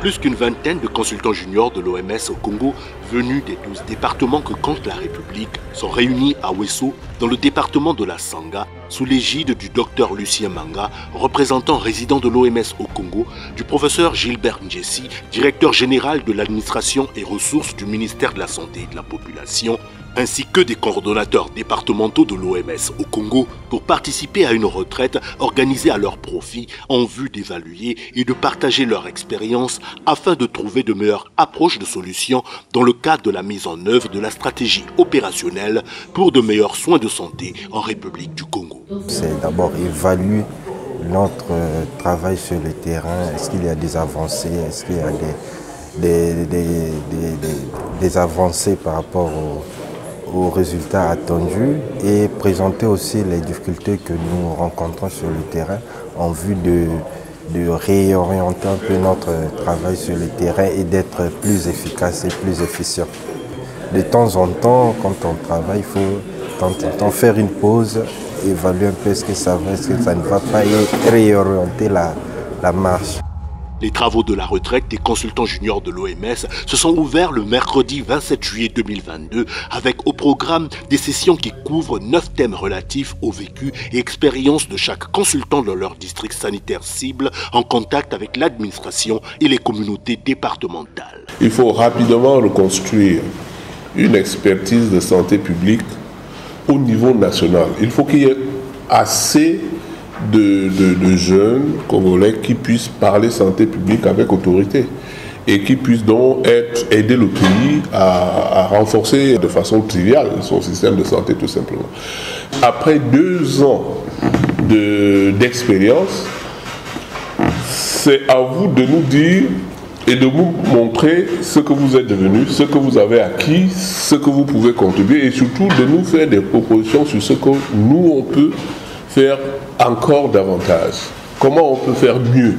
Plus qu'une vingtaine de consultants juniors de l'OMS au Congo, venus des 12 départements que compte la République, sont réunis à Wesso, dans le département de la Sanga, sous l'égide du docteur Lucien Manga, représentant résident de l'OMS au Congo, du professeur Gilbert Njessi, directeur général de l'administration et ressources du ministère de la Santé et de la Population, ainsi que des coordonnateurs départementaux de l'OMS au Congo pour participer à une retraite organisée à leur profit en vue d'évaluer et de partager leur expérience afin de trouver de meilleures approches de solutions dans le cadre de la mise en œuvre de la stratégie opérationnelle pour de meilleurs soins de santé en République du Congo. C'est d'abord évaluer notre travail sur le terrain. Est-ce qu'il y a des avancées? Est-ce qu'il y a des avancées par rapport aux résultats attendus et présenter aussi les difficultés que nous rencontrons sur le terrain en vue de réorienter un peu notre travail sur le terrain et d'être plus efficace et plus efficient. De temps en temps, quand on travaille, il faut de temps en temps faire une pause, évaluer un peu ce que ça va, ce que ça ne va pas et réorienter la marche. Les travaux de la retraite des consultants juniors de l'OMS se sont ouverts le mercredi 27 juillet 2022 avec au programme des sessions qui couvrent 9 thèmes relatifs au vécu et expériences de chaque consultant dans leur district sanitaire cible en contact avec l'administration et les communautés départementales. Il faut rapidement reconstruire une expertise de santé publique au niveau national. Il faut qu'il y ait assez de jeunes Congolais qui puissent parler santé publique avec autorité et qui puissent donc aider le pays à renforcer de façon triviale son système de santé tout simplement. Après 2 ans d'expérience, c'est à vous de nous dire et de vous montrer ce que vous êtes devenu, ce que vous avez acquis, ce que vous pouvez contribuer et surtout de nous faire des propositions sur ce que nous on peut faire encore davantage. Comment on peut faire mieux?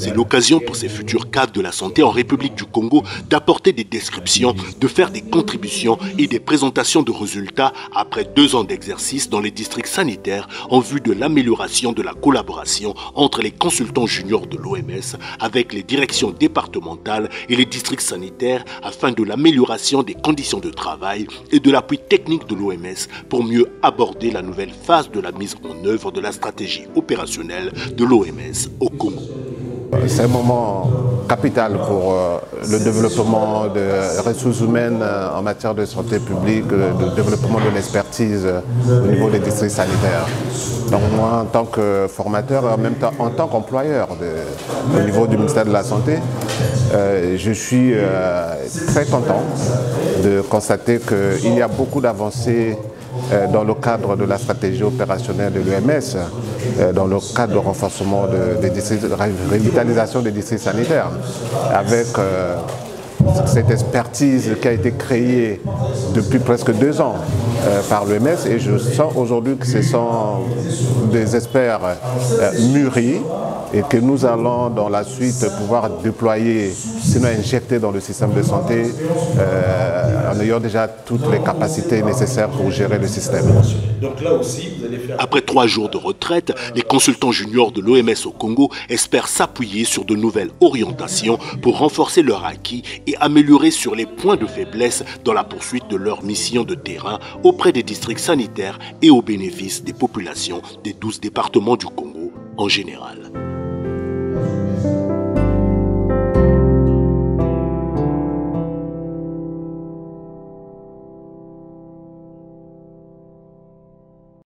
C'est l'occasion pour ces futurs cadres de la santé en République du Congo d'apporter des descriptions, de faire des contributions et des présentations de résultats après 2 ans d'exercice dans les districts sanitaires en vue de l'amélioration de la collaboration entre les consultants juniors de l'OMS avec les directions départementales et les districts sanitaires afin de l'amélioration des conditions de travail et de l'appui technique de l'OMS pour mieux aborder la nouvelle phase de la mise en œuvre de la stratégie opérationnelle de l'OMS au Congo. C'est un moment capital pour le développement des ressources humaines en matière de santé publique, le développement de l'expertise au niveau des districts sanitaires. Donc moi, en tant que formateur, en même temps en tant qu'employeur au niveau du ministère de la Santé, je suis très content de constater qu'il y a beaucoup d'avancées dans le cadre de la stratégie opérationnelle de l'OMS, dans le cadre de renforcement des districts, revitalisation des districts sanitaires, avec cette expertise qui a été créée depuis presque 2 ans par l'OMS et je sens aujourd'hui que ce sont des experts mûris et que nous allons dans la suite pouvoir déployer, sinon injecter dans le système de santé en ayant déjà toutes les capacités nécessaires pour gérer le système. Donc là aussi, vous allez faire... Après 3 jours de retraite, les consultants juniors de l'OMS au Congo espèrent s'appuyer sur de nouvelles orientations pour renforcer leur acquis et améliorer sur les points de faiblesse dans la poursuite de leur mission de terrain auprès des districts sanitaires et au bénéfice des populations des 12 départements du Congo en général.